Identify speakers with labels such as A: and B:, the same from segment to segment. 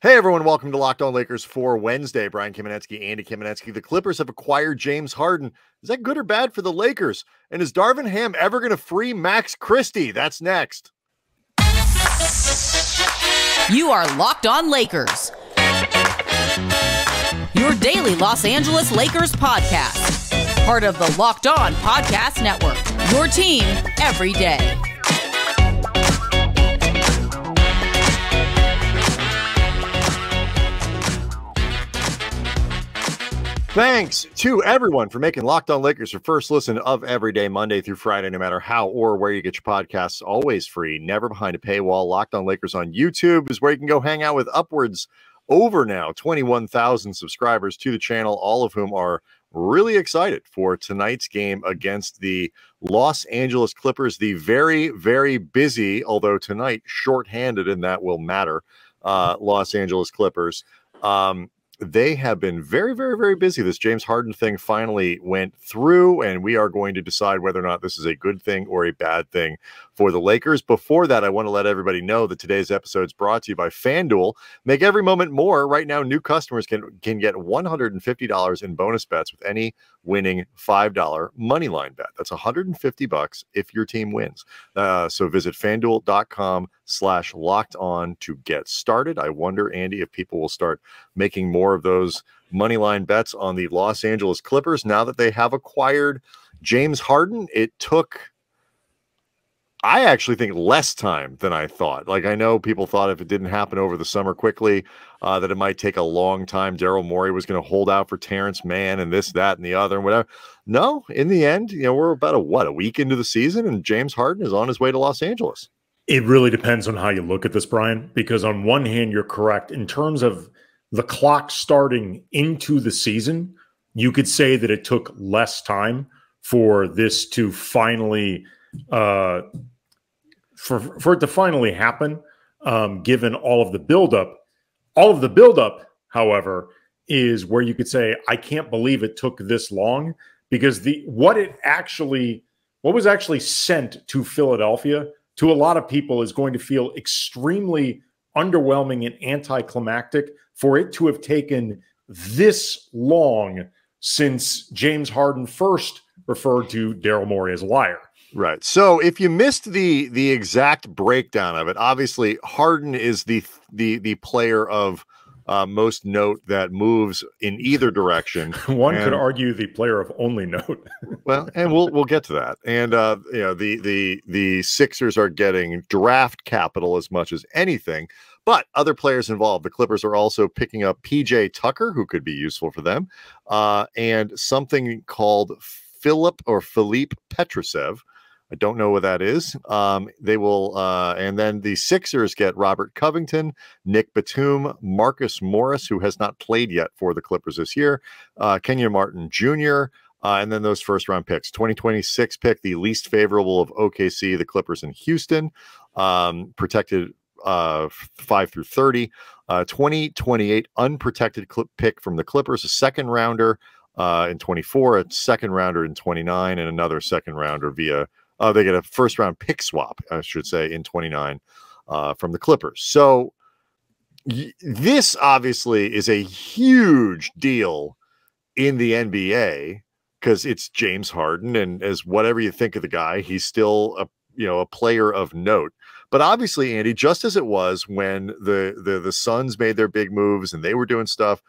A: Hey everyone, welcome to Locked On Lakers for Wednesday. Brian Kamenetsky, Andy Kamenetsky. The Clippers have acquired James Harden. Is that good or bad for the Lakers? And is Darvin Ham ever going to free Max Christie? That's next.
B: You are Locked On Lakers, your daily Los Angeles Lakers podcast. Part of the Locked On Podcast Network, your team every day.
A: Thanks to everyone for making Locked On Lakers your first listen of every day, Monday through Friday, no matter how or where you get your podcasts. Always free, never behind a paywall. Locked On Lakers on YouTube is where you can go hang out with upwards over now 21,000 subscribers to the channel, all of whom are really excited for tonight's game against the Los Angeles Clippers, the very, very busy, although tonight shorthanded, and that will matter, Los Angeles Clippers. They have been very, very, very busy. This James Harden thing finally went through, and we are going to decide whether or not this is a good thing or a bad thing for the Lakers. Before that, I want to let everybody know that today's episode is brought to you by FanDuel. Make every moment more. Right now, new customers can get $150 in bonus bets with any winning $5 money line bet. That's $150 if your team wins. So visit FanDuel.com/locked-on to get started. I wonder, Andy, if people will start making more of those money line bets on the Los Angeles Clippers now that they have acquired James Harden. It took, I actually think, less time than I thought. Like, I know people thought if it didn't happen over the summer quickly, that it might take a long time. Daryl Morey was going to hold out for Terrence Mann and this, that, and the other, and whatever. No, in the end, we're about a week into the season, and James Harden is on his way to Los Angeles.
C: It really depends on how you look at this, Brian, because on one hand, you're correct. In terms of the clock starting into the season, you could say that it took less time for this to finally for it to finally happen, given all of the buildup. All of the buildup, however, is where you could say, I can't believe it took this long, because what was actually sent to Philadelphia to a lot of people is going to feel extremely underwhelming and anticlimactic for it to have taken this long since James Harden first referred to Daryl Morey as a liar.
A: Right. So if you missed the exact breakdown of it, obviously Harden is the player of most note that moves in either direction.
C: One could argue the player of only note.
A: Well, and we'll get to that. And the Sixers are getting draft capital as much as anything, but other players involved. The Clippers are also picking up PJ Tucker, who could be useful for them, and something called Philippe Petrusev. I don't know what that is. They will, and then the Sixers get Robert Covington, Nic Batum, Marcus Morris, who has not played yet for the Clippers this year, K-Mart Jr., and then those first-round picks. 2026 pick, the least favorable of OKC, the Clippers, and Houston, protected 5 through 30. 2028 unprotected pick from the Clippers, a second-rounder in 24, a second-rounder in 29, and another second-rounder via they get a first-round pick swap, I should say, in 29 from the Clippers. So this obviously is a huge deal in the NBA because it's James Harden, and as whatever you think of the guy, he's still a player of note. But obviously, Andy, just as it was when the Suns made their big moves and they were doing stuff,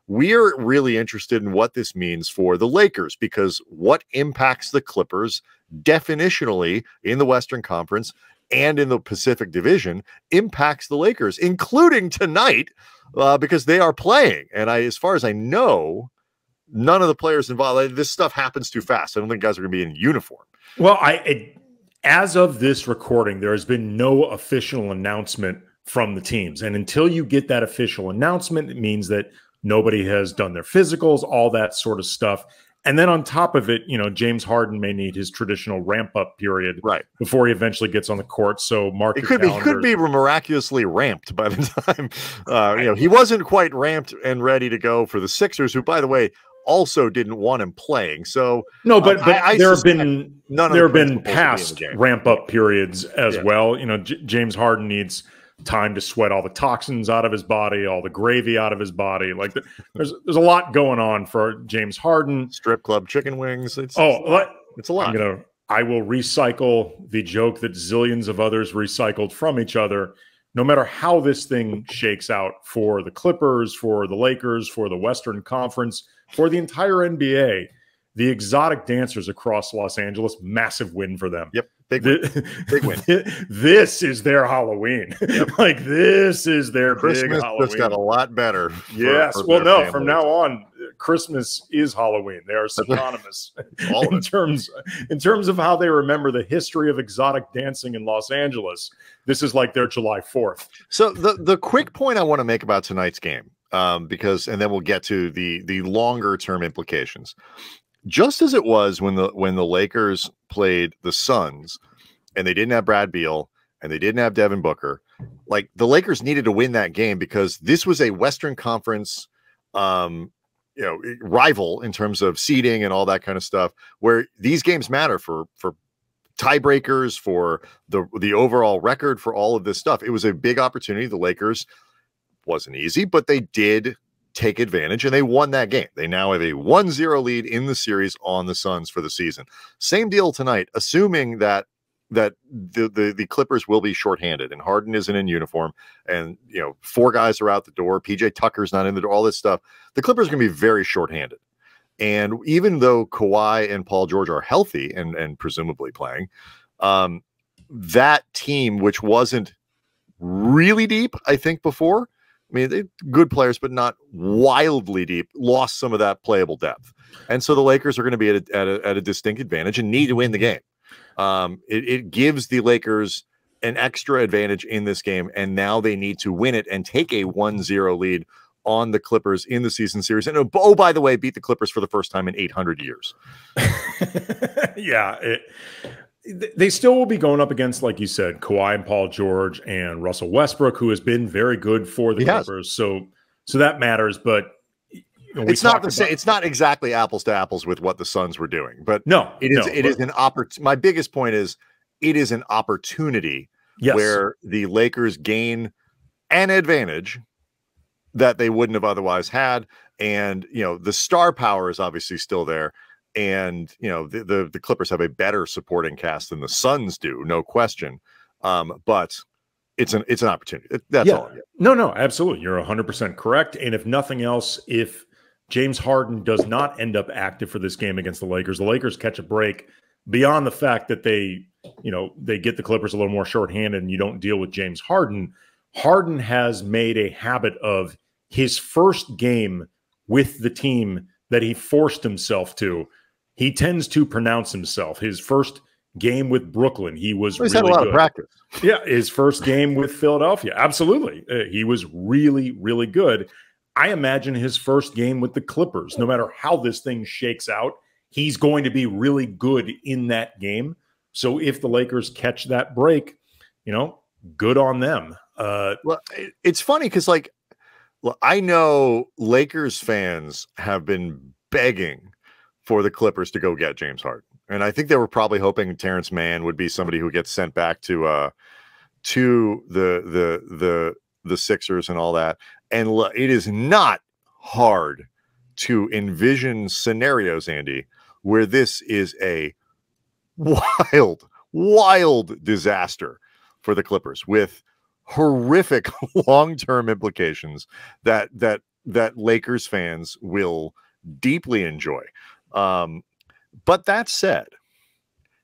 A: we're really interested in what this means for the Lakers, because what impacts the Clippers definitionally in the Western Conference and in the Pacific Division impacts the Lakers, including tonight, because they are playing. And as far as I know, none of the players involved, this stuff happens too fast. I don't think guys are going to be in uniform.
C: Well, as of this recording, there has been no official announcement from the teams. And until you get that official announcement, it means that nobody has done their physicals, all that sort of stuff. And then on top of it, James Harden may need his traditional ramp-up period before he eventually gets on the court. So mark your calendars. He could be
A: miraculously ramped by the time. He wasn't quite ramped and ready to go for the Sixers, who, by the way, also didn't want him playing. So
C: no, but there have been past ramp-up periods as well. James Harden needs time to sweat all the toxins out of his body, all the gravy out of his body. Like there's a lot going on for James Harden.
A: Strip club chicken wings. It's
C: a lot. I will recycle the joke that zillions of others recycled from each other. No matter how this thing shakes out for the Clippers, for the Lakers, for the Western Conference, for the entire NBA, the exotic dancers across Los Angeles, massive win for them.
A: Yep. Big win. Big win.
C: This is their Halloween. Yep. Like this is their
A: Christmas
C: big Halloween.
A: Just got a lot better.
C: Yes. Well, no, families. From now on, Christmas is Halloween. They are synonymous in terms of how they remember the history of exotic dancing in Los Angeles. This is like their July 4th.
A: So the quick point I want to make about tonight's game, and then we'll get to the longer term implications. Just as it was when the Lakers played the Suns and they didn't have Brad Beal and they didn't have Devin Booker, like the Lakers needed to win that game because this was a Western Conference rival in terms of seeding and all that kind of stuff, where these games matter for tiebreakers, for the overall record, for all of this stuff. It was a big opportunity. The Lakers wasn't easy, but they did take advantage and they won that game. They now have a 1-0 lead in the series on the Suns for the season. Same deal tonight, assuming that the Clippers will be shorthanded and Harden isn't in uniform and 4 guys are out the door, PJ Tucker's not in the door, all this stuff. The Clippers are going to be very shorthanded. And even though Kawhi and Paul George are healthy and presumably playing, that team, which wasn't really deep, I think before, I mean, they're good players, but not wildly deep, lost some of that playable depth. And so the Lakers are going to be at a distinct advantage and need to win the game. It gives the Lakers an extra advantage in this game, and now they need to win it and take a 1-0 lead on the Clippers in the season series. And oh, by the way, beat the Clippers for the first time in 800 years.
C: Yeah. They still will be going up against, like you said, Kawhi and Paul George and Russell Westbrook, who has been very good for the Clippers. So that matters. But
A: it's not the same. It's not exactly apples to apples with what the Suns were doing. But no, it is an opportunity. My biggest point is it is an opportunity where the Lakers gain an advantage that they wouldn't have otherwise had. And, the star power is obviously still there. And, the Clippers have a better supporting cast than the Suns do, no question. But it's an opportunity. That's all.
C: No, absolutely. You're 100% correct. And if nothing else, if James Harden does not end up active for this game against the Lakers catch a break beyond the fact that they get the Clippers a little more shorthanded and you don't deal with James Harden. Harden has made a habit of his first game with the team that he forced himself to. He tends to pronounce himself. His first game with Brooklyn, he was
A: he's
C: really
A: had a lot
C: good.
A: Of practice.
C: Yeah, his first game with Philadelphia, absolutely. He was really, really good. I imagine his first game with the Clippers, no matter how this thing shakes out, he's going to be really good in that game. So if the Lakers catch that break, good on them.
A: Well, it's funny because, I know Lakers fans have been begging for the Clippers to go get James Harden. And I think they were probably hoping Terrence Mann would be somebody who gets sent back to the Sixers and all that. And it is not hard to envision scenarios, Andy, where this is a wild disaster for the Clippers with horrific long-term implications that Lakers fans will deeply enjoy. But that said,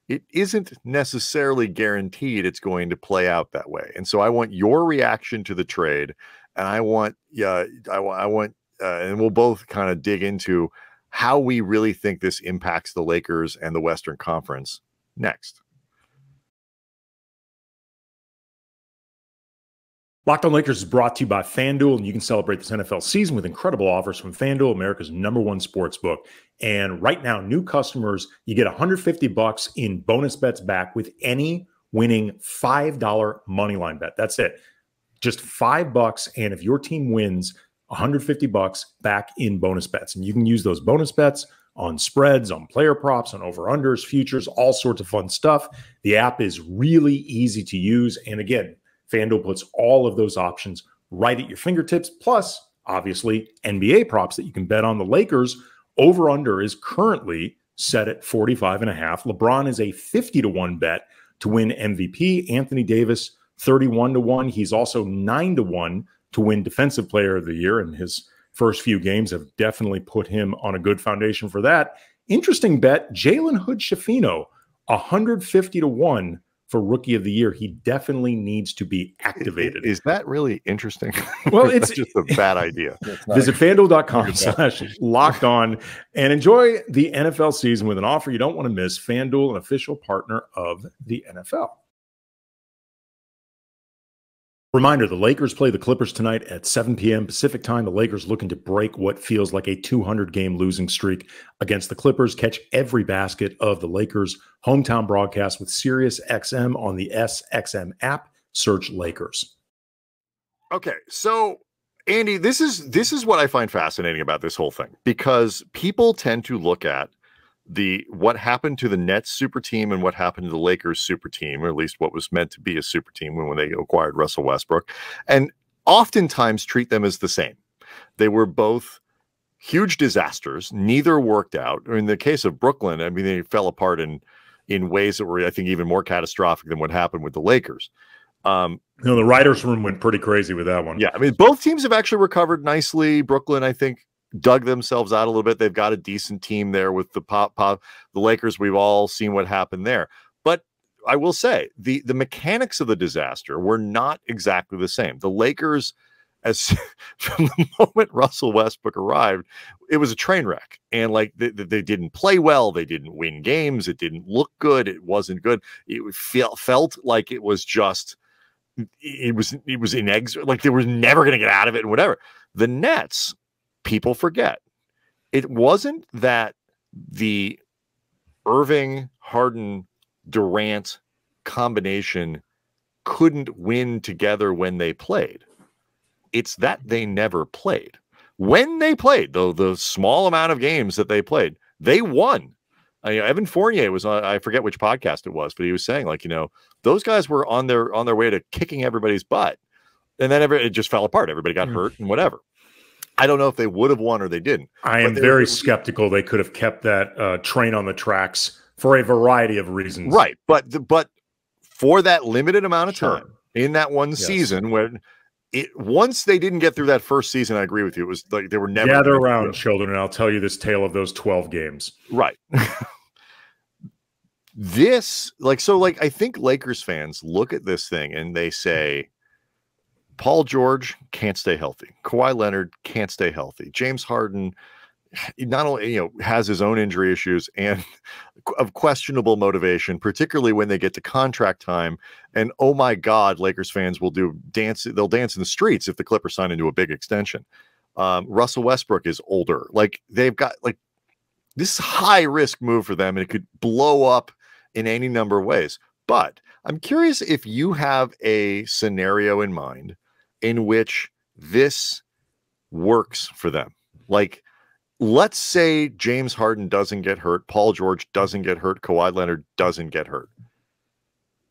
A: it isn't necessarily guaranteed it's going to play out that way. And so I want your reaction to the trade, and I want, and we'll both kind of dig into how we really think this impacts the Lakers and the Western Conference next.
C: Locked On Lakers is brought to you by FanDuel, and you can celebrate this NFL season with incredible offers from FanDuel, America's #1 sportsbook. And right now, new customers, you get $150 in bonus bets back with any winning $5 moneyline bet. That's it. Just $5, and if your team wins, $150 back in bonus bets. And you can use those bonus bets on spreads, on player props, on over-unders, futures, all sorts of fun stuff. The app is really easy to use. And again, FanDuel puts all of those options right at your fingertips. Plus, obviously, NBA props that you can bet on. The Lakers over-under is currently set at 45.5. LeBron is a 50-1 bet to win MVP. Anthony Davis, 31-1. He's also 9-1 to win Defensive Player of the Year, and his first few games have definitely put him on a good foundation for that. Interesting bet, Jalen Hood-Schifino, 150-1 for Rookie of the Year. He definitely needs to be activated.
A: Is that really interesting?
C: Well, it's
A: just a bad idea.
C: Visit FanDuel.com/locked-on and enjoy the NFL season with an offer you don't want to miss. FanDuel, an official partner of the NFL. Reminder, the Lakers play the Clippers tonight at 7 p.m. Pacific time. The Lakers looking to break what feels like a 200-game losing streak against the Clippers. Catch every basket of the Lakers' hometown broadcast with SiriusXM on the SXM app. Search Lakers.
A: Okay, so Andy, this is what I find fascinating about this whole thing, because people tend to look at what happened to the Nets super team and what happened to the Lakers super team, or at least what was meant to be a super team when they acquired Russell Westbrook, and oftentimes treat them as the same. They were both huge disasters. Neither worked out. In the case of Brooklyn, I mean, they fell apart in ways that were, I think, even more catastrophic than what happened with the Lakers.
C: The writers' room went pretty crazy with that one.
A: Yeah, I mean, both teams have actually recovered nicely. Brooklyn, I think, dug themselves out a little bit. They've got a decent team there with the Lakers. We've all seen what happened there. But I will say the mechanics of the disaster were not exactly the same. The Lakers, as from the moment Russell Westbrook arrived, it was a train wreck. And like they didn't play well. They didn't win games. It didn't look good. It wasn't good. It felt like it was just, it was inexorable. Like they were never going to get out of it and whatever. The Nets, people forget, it wasn't that the Irving, Harden, Durant combination couldn't win together when they played. It's that they never played. When they played, though, the small amount of games that they played, they won. Evan Fournier was on, I forget which podcast it was, but he was saying, like, those guys were on their way to kicking everybody's butt. And then it just fell apart. Everybody got hurt and whatever. I don't know if they would have won or they didn't.
C: I am very skeptical they could have kept that train on the tracks for a variety of reasons.
A: Right. But for that limited amount of time in that one season, when once they didn't get through that first season, I agree with you. It was like they were never
C: gather around, children, and I'll tell you this tale of those 12 games.
A: Right. I think Lakers fans look at this thing and they say, Paul George can't stay healthy. Kawhi Leonard can't stay healthy. James Harden not only has his own injury issues and of questionable motivation, particularly when they get to contract time. And oh my God, Lakers fans will dance. They'll dance in the streets if the Clippers sign into a big extension. Russell Westbrook is older. Like they've got this high risk move for them, and it could blow up in any number of ways. But I'm curious if you have a scenario in mind in which this works for them. Like, let's say James Harden doesn't get hurt, Paul George doesn't get hurt, Kawhi Leonard doesn't get hurt.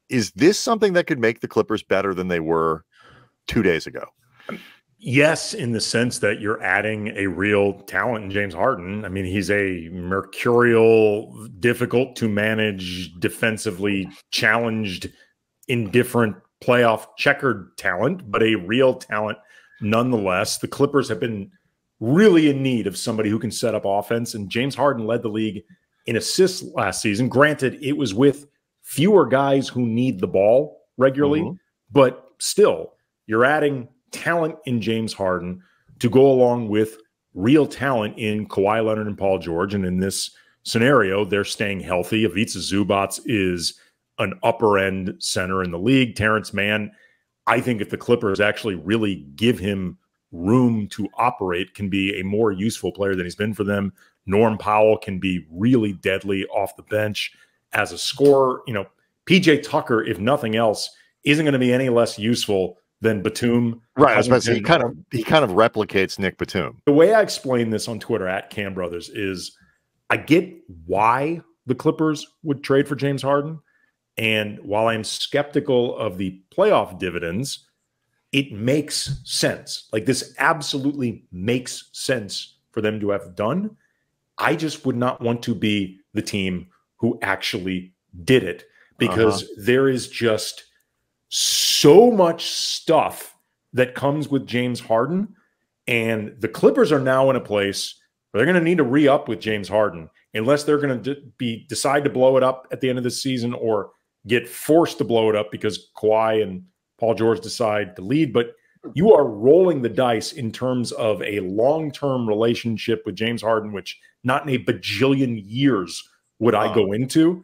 A: Is this something that could make the Clippers better than they were 2 days ago?
C: Yes, in the sense that you're adding a real talent in James Harden. I mean, he's a mercurial, difficult to manage, defensively challenged, indifferent playoff checkered talent, but a real talent nonetheless. The Clippers have been really in need of somebody who can set up offense, and James Harden led the league in assists last season. Granted, it was with fewer guys who need the ball regularly, but still, you're adding talent in James Harden to go along with real talent in Kawhi Leonard and Paul George. And in this scenario, they're staying healthy. Ivica Zubac is an upper-end center in the league. Terrence Mann, I think if the Clippers actually really give him room to operate, can be a more useful player than he's been for them. Norm Powell can be really deadly off the bench as a scorer. PJ Tucker, if nothing else, isn't going to be any less useful than Batum.
A: Right. He kind of replicates Nic Batum.
C: The way I explain this on Twitter at Cam Brothers is I get why the Clippers would trade for James Harden. And while I'm skeptical of the playoff dividends, it makes sense. Like, this absolutely makes sense for them to have done. I just would not want to be the team who actually did it, because there is just so much stuff that comes with James Harden. And the Clippers are now in a place where they're going to need to re-up with James Harden, unless they're going to decide to blow it up at the end of the season or get forced to blow it up because Kawhi and Paul George decide to lead. But you are rolling the dice in terms of a long-term relationship with James Harden, which not in a bajillion years would I go into.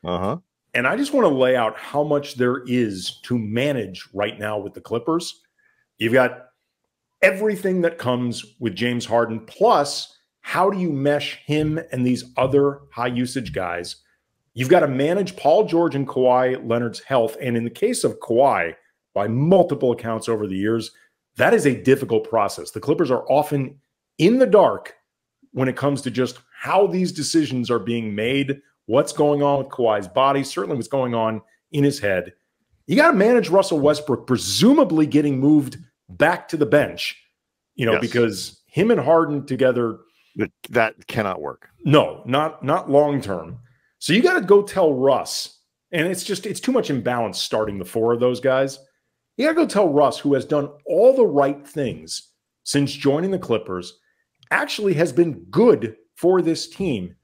C: And I just want to lay out how much there is to manage right now with the Clippers. You've got everything that comes with James Harden, plus how do you mesh him and these other high-usage guys? You've got to manage Paul George and Kawhi Leonard's health. And in the case of Kawhi, by multiple accounts over the years, that is a difficult process. The Clippers are often in the dark when it comes to just how these decisions are being made, what's going on with Kawhi's body, certainly what's going on in his head. You got to manage Russell Westbrook, presumably getting moved back to the bench, because him and Harden together,
A: that cannot work.
C: No, not long-term. So you got to go tell Russ, and it's too much imbalance starting the four of those guys. You got to go tell Russ, who has done all the right things since joining the Clippers, actually has been good for this team.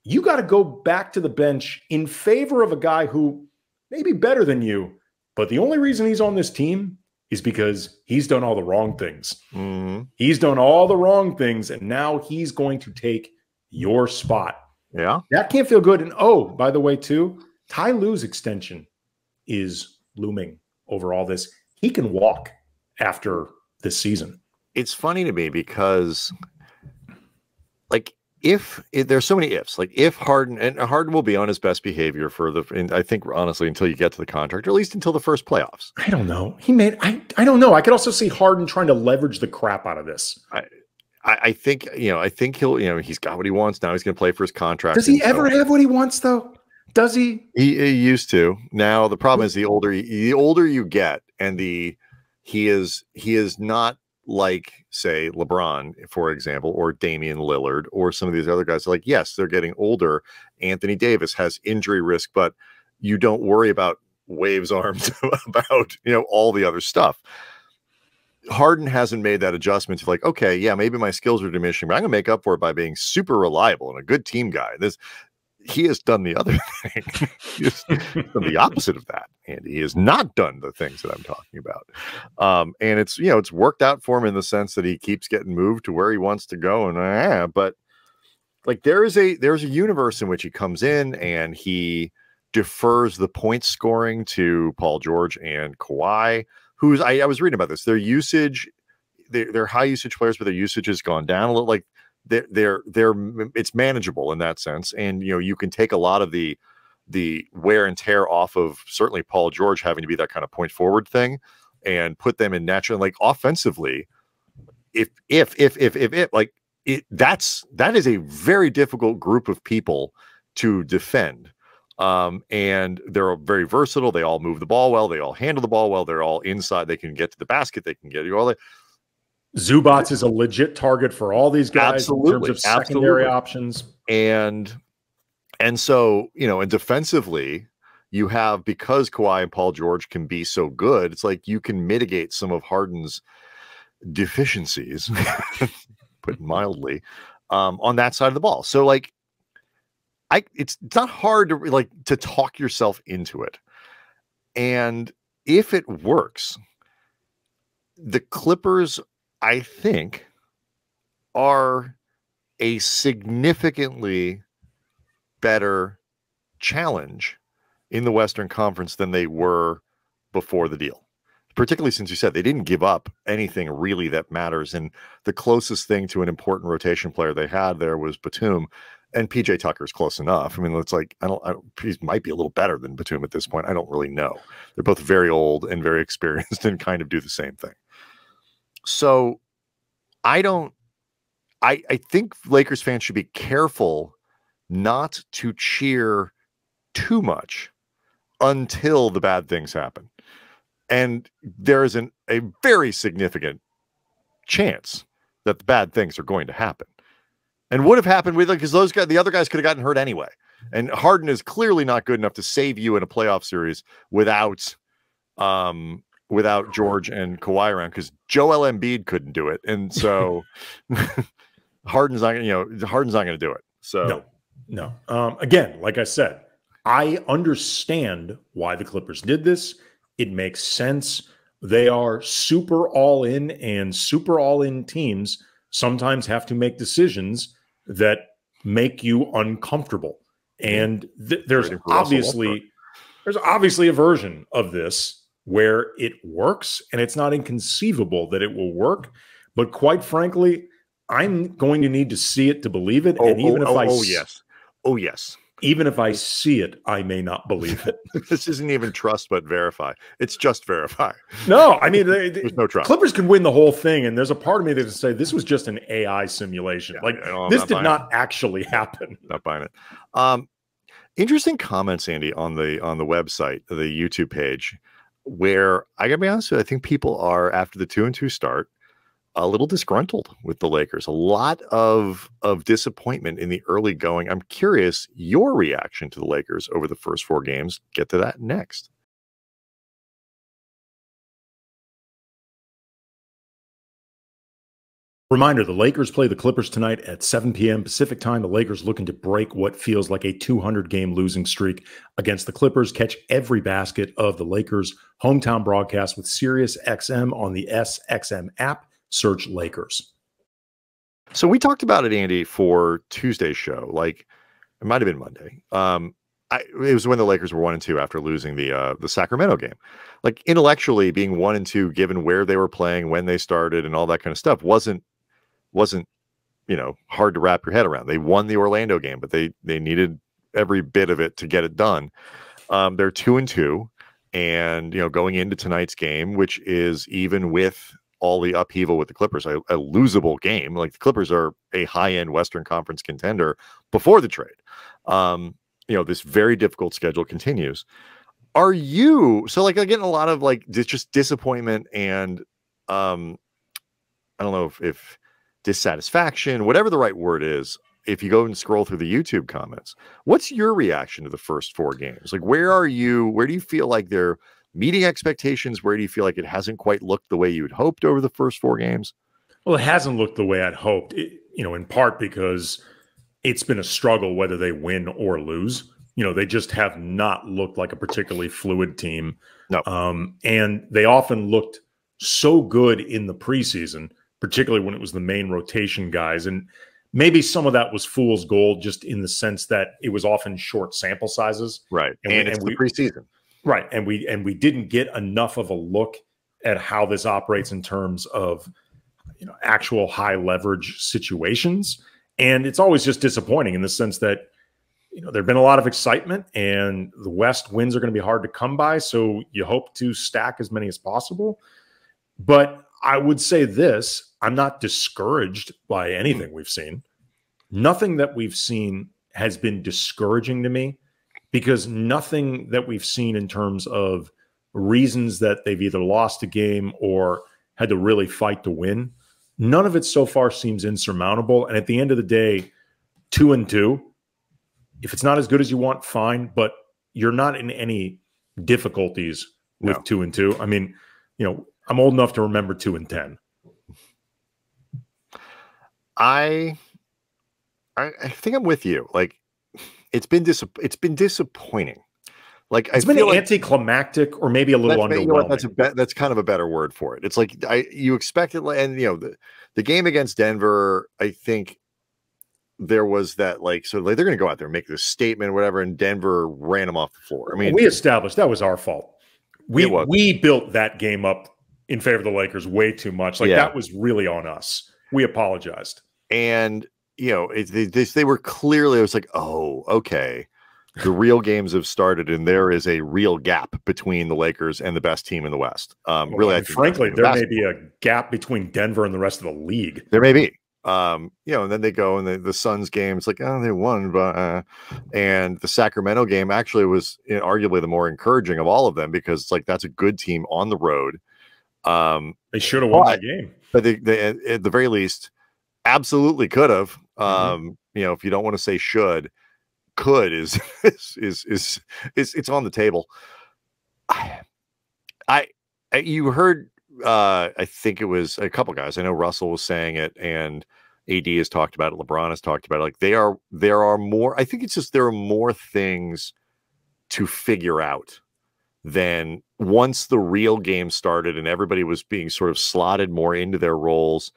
C: You got to go back to the bench in favor of a guy who may be better than you, but the only reason he's on this team is because he's done all the wrong things. He's done all the wrong things, and now he's going to take your spot.
A: Yeah.
C: That can't feel good. And oh, by the way, too, Ty Lue's extension is looming over all this. He can walk after this season.
A: It's funny to me because, like, if there's so many ifs, like if Harden will be on his best behavior I think honestly until you get to the contract, or at least until the first playoffs.
C: I don't know. I don't know. I could also see Harden trying to leverage the crap out of this.
A: I think he'll, he's got what he wants now. He's going to play for his contract.
C: Does he ever have what he wants though? Does he?
A: He used to. Now the problem is the older you get, and he is not like, say, LeBron, for example, or Damian Lillard, or some of these other guys. Like, yes, they're getting older. Anthony Davis has injury risk, but you don't worry about waves arms about, all the other stuff. Harden hasn't made that adjustment to, like, okay, yeah, maybe my skills are diminishing, but I'm going to make up for it by being super reliable and a good team guy. He has done the other thing. He has done the opposite of that. And he has not done the things that I'm talking about. And it's worked out for him in the sense that he keeps getting moved to where he wants to go. And but like there's a universe in which he comes in and he defers the point scoring to Paul George and Kawhi, who's I was reading about this. Their usage, they're high usage players, but their usage has gone down a little. Like it's manageable in that sense, and you can take a lot of the wear and tear off of certainly Paul George having to be that kind of point forward thing, and put them in natural, like offensively. That is a very difficult group of people to defend. And they're very versatile. They all move the ball well. They all handle the ball well. They're all inside. They can get to the basket. They can get you all that.
C: Zubats is a legit target for all these guys in terms of secondary options.
A: And so, and defensively, you have, because Kawhi and Paul George can be so good, it's like you can mitigate some of Harden's deficiencies, put mildly, on that side of the ball. So like, it's not hard to talk yourself into it. And if it works, the Clippers, I think, are a significantly better challenge in the Western Conference than they were before the deal. Particularly since you said they didn't give up anything really that matters. And the closest thing to an important rotation player they had there was Batum. And PJ Tucker's close enough. I mean, it's like, he might be a little better than Batum at this point. I don't really know. They're both very old and very experienced and kind of do the same thing. So I think Lakers fans should be careful not to cheer too much until the bad things happen. And there is a very significant chance that the bad things are going to happen, and would have happened with, because the other guys could have gotten hurt anyway. And Harden is clearly not good enough to save you in a playoff series without George and Kawhi around, because Joel Embiid couldn't do it, and so Harden's not going to do it. So
C: no. Again, like I said, I understand why the Clippers did this. It makes sense. They are super all in, and super all in teams sometimes have to make decisions that make you uncomfortable. And there's obviously a version of this where it works, and it's not inconceivable that it will work. But quite frankly, I'm going to need to see it to believe it. Even if I see it, I may not believe it.
A: This isn't even trust but verify. It's just verify.
C: No, I mean,
A: there's no trust.
C: Clippers can win the whole thing, and there's a part of me that would say this was just an AI simulation. This did not actually happen.
A: Not buying it. Interesting comments, Andy, on the website, the YouTube page, where I gotta be honest with you, I think people are, after the 2-2 start, a little disgruntled with the Lakers. A lot of disappointment in the early going. I'm curious your reaction to the Lakers over the first 4 games. Get to that next.
C: Reminder, the Lakers play the Clippers tonight at 7 p.m. Pacific time. The Lakers looking to break what feels like a 200-game losing streak against the Clippers. Catch every basket of the Lakers' hometown broadcast with Sirius XM on the SXM app. Search Lakers.
A: So we talked about it, Andy, for Tuesday's show. Like, it might have been Monday. It was when the Lakers were 1-2 after losing the Sacramento game. Like, intellectually, being 1-2, given where they were playing, when they started, and all that kind of stuff, wasn't hard to wrap your head around. They won the Orlando game, but they needed every bit of it to get it done. They're 2-2, and going into tonight's game, which is, even with all the upheaval with the Clippers, a losable game. Like, the Clippers are a high-end Western Conference contender before the trade. This very difficult schedule continues. Are you, so like, getting a lot of just disappointment and I don't know if dissatisfaction, whatever the right word is, if you go and scroll through the YouTube comments. What's your reaction to the first 4 games? Like, where do you feel like they're meeting expectations? Where do you feel like it hasn't quite looked the way you'd hoped over the first 4 games?
C: Well, it hasn't looked the way I'd hoped, in part because it's been a struggle whether they win or lose. They just have not looked like a particularly fluid team.
A: No.
C: And they often looked so good in the preseason, particularly when it was the main rotation guys. And maybe some of that was fool's gold, just in the sense that it was often short sample sizes.
A: Right. And it's the preseason.
C: Right. And we didn't get enough of a look at how this operates in terms of actual high leverage situations. And it's always just disappointing in the sense that there've been a lot of excitement, and the West wins are going to be hard to come by. So you hope to stack as many as possible. But I would say this, I'm not discouraged by anything we've seen. Nothing that we've seen has been discouraging to me, because nothing that we've seen in terms of reasons that they've either lost a game or had to really fight to win, none of it so far seems insurmountable. And at the end of the day, 2-2, if it's not as good as you want, fine, but you're not in any difficulties with 2-2. I mean, I'm old enough to remember 2-10.
A: I think I'm with you. Like, it's been disappointing. Like,
C: it's been anticlimactic, or maybe a little underwhelming.
A: That's kind of a better word for it. It's like you expect it, and the game against Denver, I think there was that they're going to go out there and make this statement or whatever, and Denver ran them off the floor. I mean,
C: we established that was our fault. We built that game up in favor of the Lakers way too much. That was really on us. We apologized.
A: And they were clearly, it was like, oh, okay, the real games have started, and there is a real gap between the Lakers and the best team in the West. Frankly,
C: there may be a gap between Denver and the rest of the league.
A: There may be. And then they go and the Suns game, it's like, oh, they won, but and the Sacramento game actually was arguably the more encouraging of all of them, because it's like, that's a good team on the road.
C: They should have won that game,
A: but they at the very least absolutely could have. If you don't want to say should, could is it's on the table. You heard, I think it was a couple guys. I know Russell was saying it, and AD has talked about it. LeBron has talked about it. Like, there are more. I think it's just, there are more things to figure out than once the real game started and everybody was being sort of slotted more into their roles.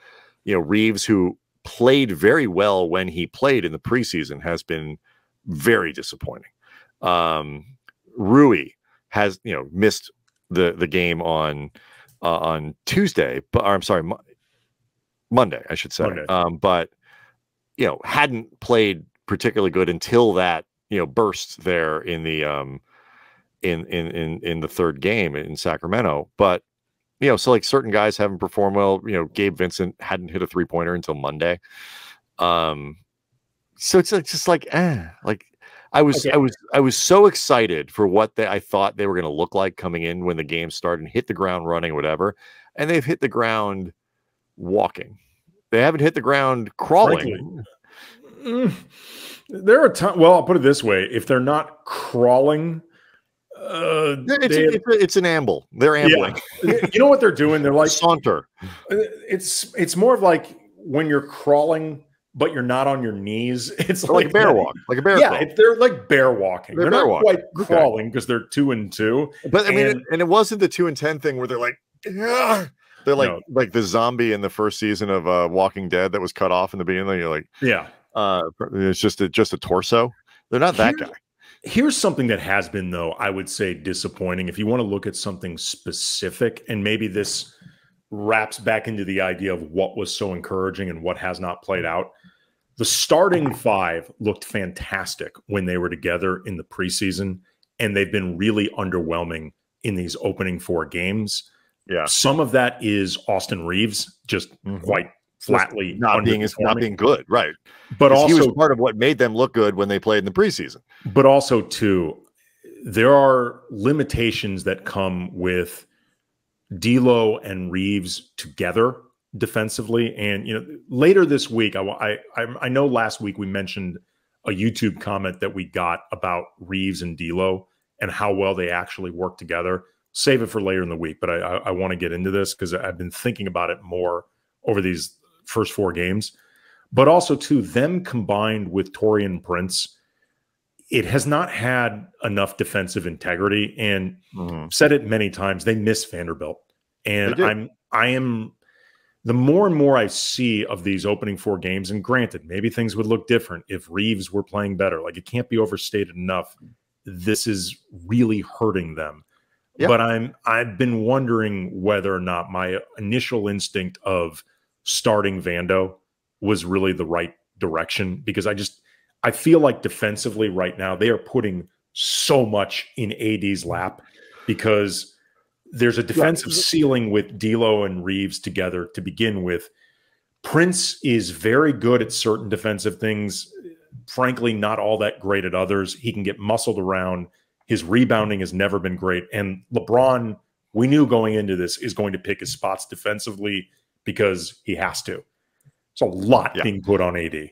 A: Reeves, who played very well when he played in the preseason, has been very disappointing. Rui has, missed the game on Tuesday, but I'm sorry, Monday, I should say. But hadn't played particularly good until that burst there in the in the third game in Sacramento. But so like certain guys haven't performed well. Gabe Vincent hadn't hit a 3-pointer until Monday. So it's just like, like I was so excited for what I thought they were going to look like coming in when the game started and hit the ground running or whatever. And they've hit the ground walking. They haven't hit the ground crawling.
C: There are times, well, I'll put it this way. If they're not crawling,
A: it's an amble. They're ambling.
C: Yeah. You know what they're doing? They're like
A: saunter.
C: It's more of like when you're crawling, but you're not on your knees. It's
A: like a bear walk, like a bear.
C: Yeah, they're like bear walking. They're not quite crawling because they're 2 and 2.
A: But I mean, and it wasn't the 2 and 10 thing where they're like, ugh. They're like like the zombie in the first season of Walking Dead that was cut off in the beginning. You're like, it's just a torso. They're not that guy.
C: Here's something that has been, though, I would say disappointing. If you want to look at something specific, and maybe this wraps back into the idea of what was so encouraging and what has not played out. The starting five looked fantastic when they were together in the preseason, and they've been really underwhelming in these opening 4 games.
A: Yeah.
C: Some of that is Austin Reeves just quite flatly
A: not being good. Right.
C: But also,
A: he was part of what made them look good when they played in the preseason.
C: But also, too, there are limitations that come with D'Lo and Reeves together defensively. And, later this week, I know last week we mentioned a YouTube comment that we got about Reeves and D'Lo and how well they actually work together. Save it for later in the week, but I want to get into this because I've been thinking about it more over these first 4 games. But also, too, them combined with Taurean Prince, it has not had enough defensive integrity. And said it many times, they miss Vanderbilt. And I am the more and more I see of these opening 4 games, and granted, maybe things would look different if Reeves were playing better. Like, it can't be overstated enough. This is really hurting them. Yep. But I've been wondering whether or not my initial instinct of starting Vando was really the right direction, because I feel like defensively right now they are putting so much in AD's lap, because there's a defensive ceiling with D'Lo and Reeves together to begin with. Prince is very good at certain defensive things, frankly not all that great at others. He can get muscled around. His rebounding has never been great. And LeBron, we knew going into this, is going to pick his spots defensively because he has to. It's a lot being put on AD.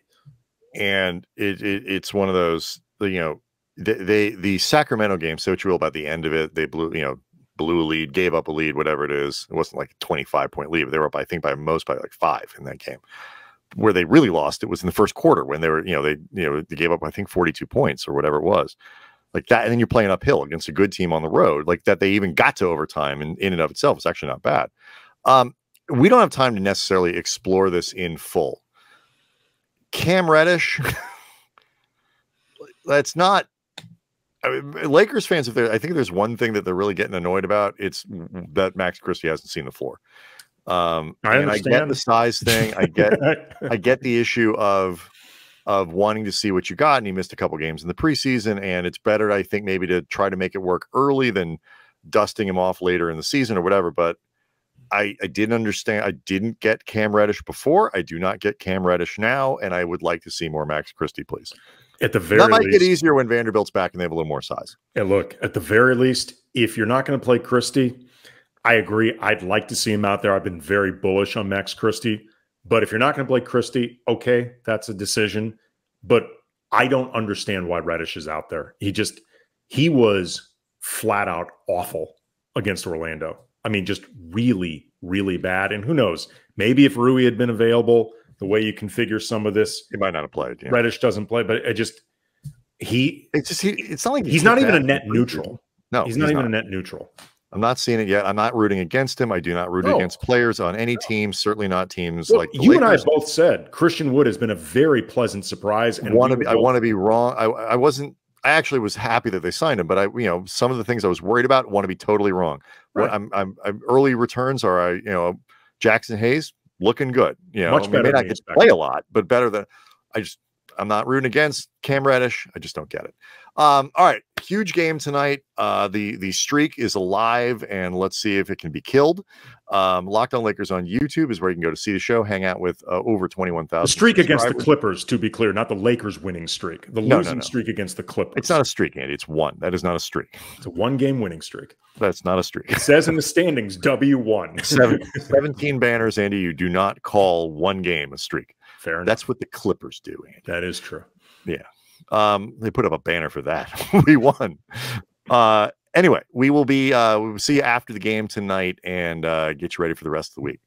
A: And it's one of those, the Sacramento game, so what you will about the end of it, they blew a lead, gave up a lead, whatever it is. It wasn't like a 25-point lead. They were up, I think, by like 5 in that game. Where they really lost, it was in the first quarter when they were, they gave up, I think, 42 points or whatever it was. Like that, and then you're playing uphill against a good team on the road, like that. They even got to overtime, and in and of itself, it's actually not bad. We don't have time to necessarily explore this in full. Cam Reddish, that's not. I mean, Lakers fans, I think there's one thing that they're really getting annoyed about, it's that Max Christie hasn't seen the floor. I get the size thing. I get the issue of wanting to see what you got, and he missed a couple games in the preseason, and it's better, I think, maybe to try to make it work early than dusting him off later in the season or whatever. But I didn't understand. I didn't get Cam Reddish before. I do not get Cam Reddish now, and I would like to see more Max Christie, please.
C: At the very
A: that might
C: least,
A: get easier when Vanderbilt's back and they have a little more size.
C: And look, at the very least, if you're not going to play Christie, I agree. I'd like to see him out there. I've been very bullish on Max Christie. But if you're not going to play Christie, okay, that's a decision. But I don't understand why Reddish is out there. He was flat out awful against Orlando. I mean, just really, really bad. And who knows? Maybe if Rui had been available, the way you configure some of this,
A: he might not have played. Yeah.
C: Reddish doesn't play, but it's
A: not like
C: he's not even a net neutral.
A: No,
C: he's not even a net neutral.
A: I'm not seeing it yet. I'm not rooting against him. I do not root against players on any team, certainly not teams like the
C: you
A: Lakers.
C: And I both said Christian Wood has been a very pleasant surprise. And
A: I want to be wrong. I actually was happy that they signed him, but some of the things I was worried about want to be totally wrong. Right. I'm early returns are Jackson Hayes looking good.
C: Much better.
A: May not get to play a lot, but better than I'm not rooting against Cam Reddish. I just don't get it. All right. Huge game tonight. The streak is alive, and let's see if it can be killed. Locked On Lakers on YouTube is where you can go to see the show, hang out with over 21,000.
C: The streak against the Clippers, to be clear, not the Lakers winning streak. The losing streak against the Clippers.
A: It's not a streak, Andy. It's one. That is not a streak.
C: It's a one-game winning streak.
A: That's not a streak.
C: It says in the standings, W1.
A: 17 banners, Andy. You do not call one game a streak.
C: Fair enough.
A: That's what the Clippers do, Andy.
C: That is true.
A: Yeah. They put up a banner for that. We won. Anyway, we'll see you after the game tonight and get you ready for the rest of the week.